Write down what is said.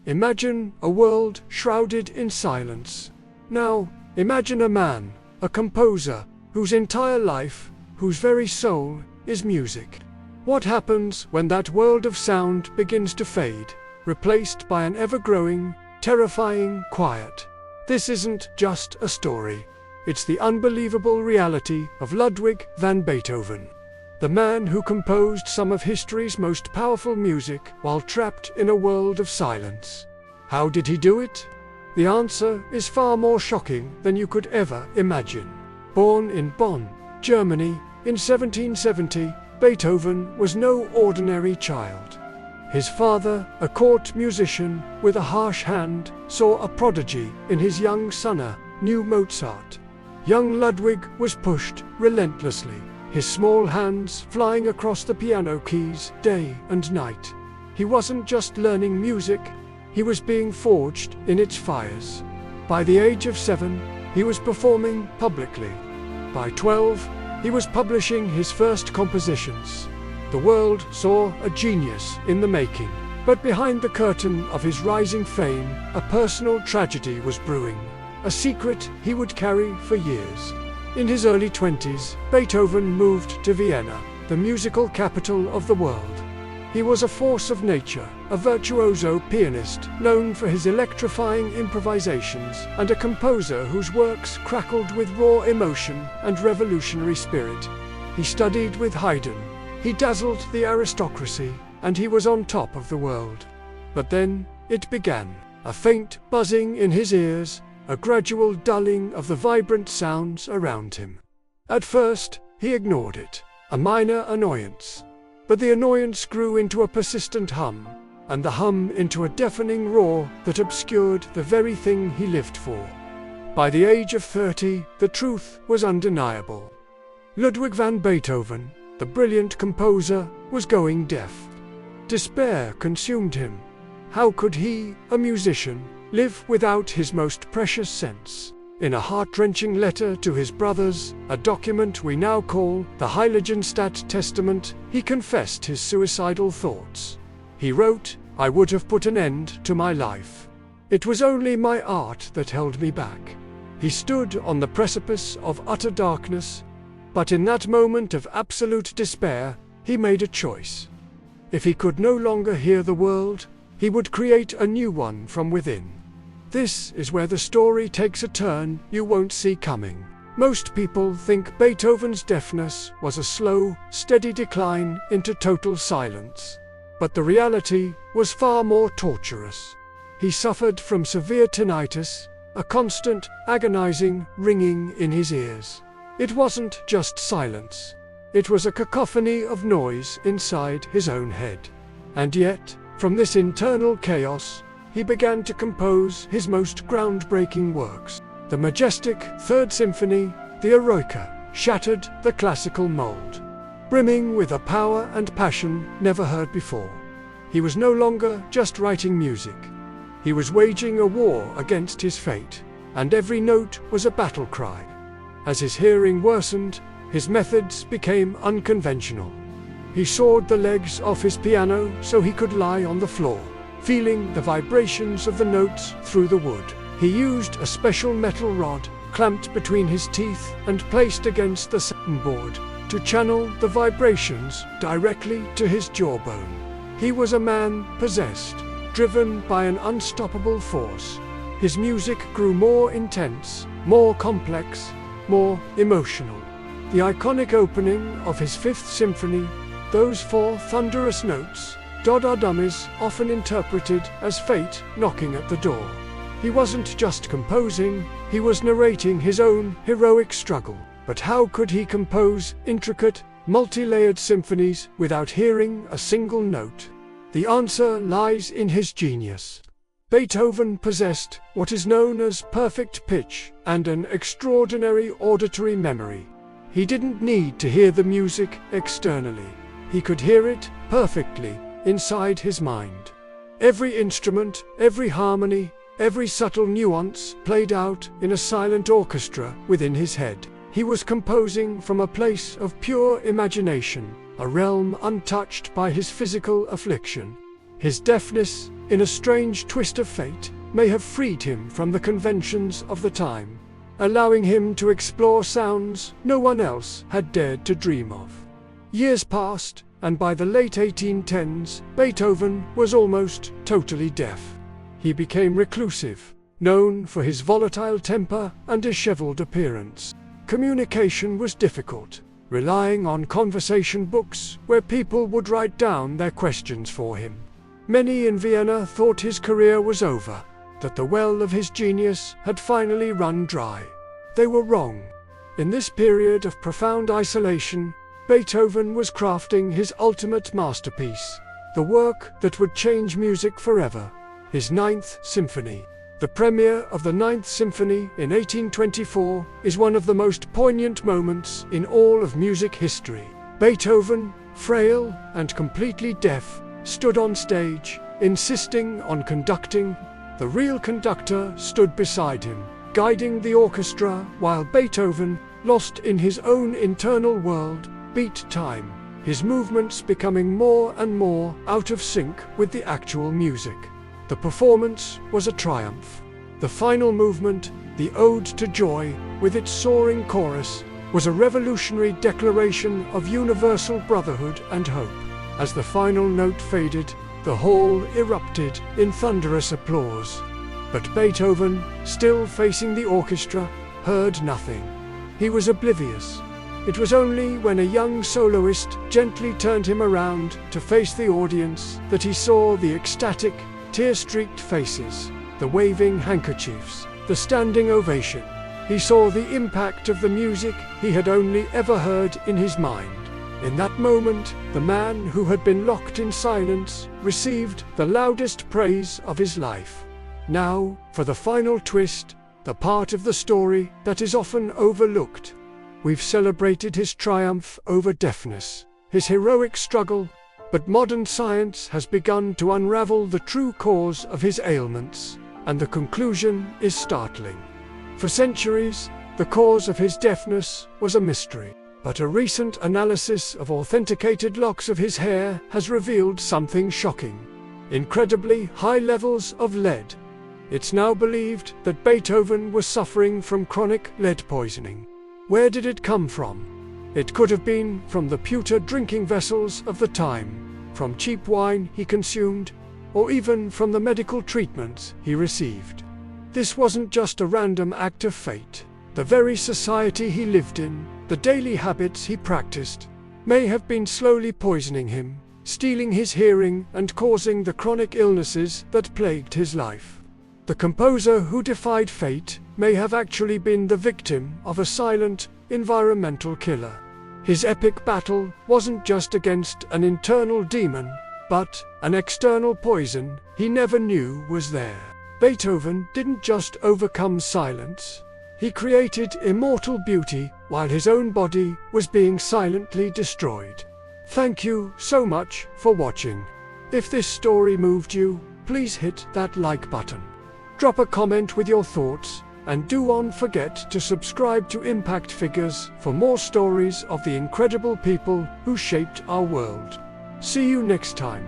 Imagine a world shrouded in silence. Now, imagine a man, a composer, whose entire life, whose very soul, is music. What happens when that world of sound begins to fade, replaced by an ever-growing, terrifying quiet? This isn't just a story. It's the unbelievable reality of Ludwig van Beethoven, the man who composed some of history's most powerful music while trapped in a world of silence. How did he do it? The answer is far more shocking than you could ever imagine. Born in Bonn, Germany, in 1770, Beethoven was no ordinary child. His father, a court musician with a harsh hand, saw a prodigy in his young son, new Mozart. Young Ludwig was pushed relentlessly, his small hands flying across the piano keys day and night. He wasn't just learning music, he was being forged in its fires. By the age of 7, he was performing publicly. By 12, he was publishing his first compositions. The world saw a genius in the making. But behind the curtain of his rising fame, a personal tragedy was brewing, a secret he would carry for years. In his early 20s, Beethoven moved to Vienna, the musical capital of the world. He was a force of nature, a virtuoso pianist known for his electrifying improvisations, and a composer whose works crackled with raw emotion and revolutionary spirit. He studied with Haydn, he dazzled the aristocracy, and he was on top of the world. But then, it began. A faint buzzing in his ears, a gradual dulling of the vibrant sounds around him. At first, he ignored it, a minor annoyance. But the annoyance grew into a persistent hum, and the hum into a deafening roar that obscured the very thing he lived for. By the age of 30, the truth was undeniable. Ludwig van Beethoven, the brilliant composer, was going deaf. Despair consumed him. How could he, a musician, live without his most precious sense? In a heart-wrenching letter to his brothers, a document we now call the Heiligenstadt Testament, he confessed his suicidal thoughts. He wrote, "I would have put an end to my life. It was only my art that held me back." He stood on the precipice of utter darkness, but in that moment of absolute despair, he made a choice. If he could no longer hear the world, he would create a new one from within. This is where the story takes a turn you won't see coming. Most people think Beethoven's deafness was a slow, steady decline into total silence. But the reality was far more torturous. He suffered from severe tinnitus, a constant, agonizing ringing in his ears. It wasn't just silence. It was a cacophony of noise inside his own head. And yet, from this internal chaos, he began to compose his most groundbreaking works. The majestic Third Symphony, the Eroica, shattered the classical mold, brimming with a power and passion never heard before. He was no longer just writing music. He was waging a war against his fate, and every note was a battle cry. As his hearing worsened, his methods became unconventional. He sawed the legs off his piano so he could lie on the floor, feeling the vibrations of the notes through the wood. He used a special metal rod, clamped between his teeth and placed against the soundboard, to channel the vibrations directly to his jawbone. He was a man possessed, driven by an unstoppable force. His music grew more intense, more complex, more emotional. The iconic opening of his Fifth Symphony, those 4 thunderous notes, Dodadum, often interpreted as fate knocking at the door. He wasn't just composing, he was narrating his own heroic struggle. But how could he compose intricate, multi-layered symphonies without hearing a single note? The answer lies in his genius. Beethoven possessed what is known as perfect pitch and an extraordinary auditory memory. He didn't need to hear the music externally. He could hear it perfectly inside his mind. Every instrument, every harmony, every subtle nuance played out in a silent orchestra within his head. He was composing from a place of pure imagination, a realm untouched by his physical affliction. His deafness, in a strange twist of fate, may have freed him from the conventions of the time, allowing him to explore sounds no one else had dared to dream of. Years passed, and by the late 1810s, Beethoven was almost totally deaf. He became reclusive, known for his volatile temper and disheveled appearance. Communication was difficult, relying on conversation books where people would write down their questions for him. Many in Vienna thought his career was over, that the well of his genius had finally run dry. They were wrong. In this period of profound isolation, Beethoven was crafting his ultimate masterpiece, the work that would change music forever, his Ninth Symphony. The premiere of the Ninth Symphony in 1824 is one of the most poignant moments in all of music history. Beethoven, frail and completely deaf, stood on stage, insisting on conducting. The real conductor stood beside him, guiding the orchestra while Beethoven, lost in his own internal world, beat time, his movements becoming more and more out of sync with the actual music. The performance was a triumph. The final movement, the Ode to Joy, with its soaring chorus, was a revolutionary declaration of universal brotherhood and hope. As the final note faded, the hall erupted in thunderous applause. But Beethoven, still facing the orchestra, heard nothing. He was oblivious. It was only when a young soloist gently turned him around to face the audience that he saw the ecstatic, tear-streaked faces, the waving handkerchiefs, the standing ovation. He saw the impact of the music he had only ever heard in his mind. In that moment, the man who had been locked in silence received the loudest praise of his life. Now, for the final twist, the part of the story that is often overlooked. We've celebrated his triumph over deafness, his heroic struggle, but modern science has begun to unravel the true cause of his ailments, and the conclusion is startling. For centuries, the cause of his deafness was a mystery, but a recent analysis of authenticated locks of his hair has revealed something shocking: incredibly high levels of lead. It's now believed that Beethoven was suffering from chronic lead poisoning. Where did it come from? It could have been from the pewter drinking vessels of the time, from cheap wine he consumed, or even from the medical treatments he received. This wasn't just a random act of fate. The very society he lived in, the daily habits he practiced, may have been slowly poisoning him, stealing his hearing and causing the chronic illnesses that plagued his life. The composer who defied fate may have actually been the victim of a silent, environmental killer. His epic battle wasn't just against an internal demon, but an external poison he never knew was there. Beethoven didn't just overcome silence. He created immortal beauty while his own body was being silently destroyed. Thank you so much for watching. If this story moved you, please hit that like button. Drop a comment with your thoughts, and don't forget to subscribe to Impact Figures for more stories of the incredible people who shaped our world. See you next time.